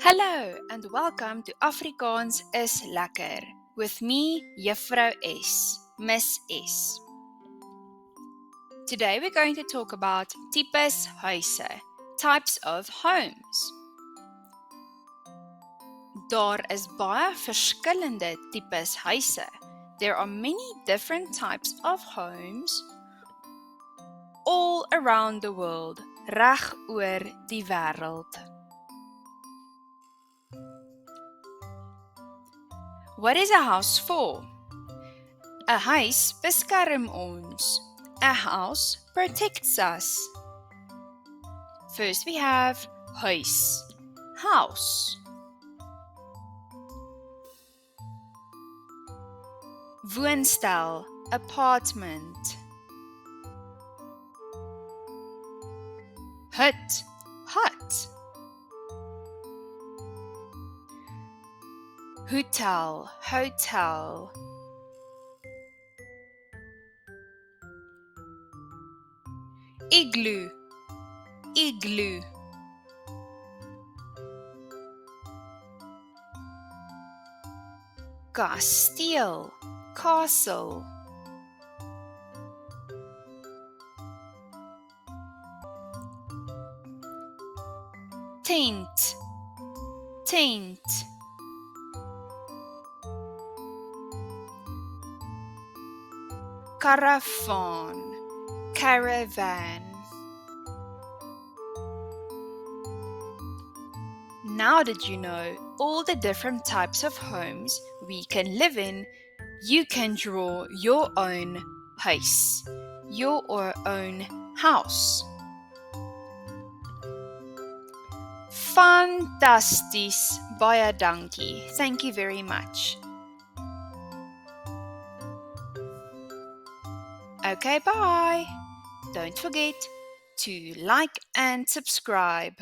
Hello and welcome to Afrikaans is lekker with me, Juffrou S, Miss S. Today we're going to talk about tipes huise, types of homes. Daar is baie verskillende tipes huise. There are many different types of homes all around the world, reg oor die wêreld. What is a house for? A huis beskerm ons. A house protects us. First we have huis, house. Woonstel, apartment. Hut, hut. Hotel, hotel. Igloo, igloo. Kasteel, castle. Tent, tent. Caravan, caravan. Now that you know all the different types of homes we can live in, you can draw your own huis, your own house. Fantasties, baie dankie. Thank you very much. Okay, bye. Don't forget to like and subscribe.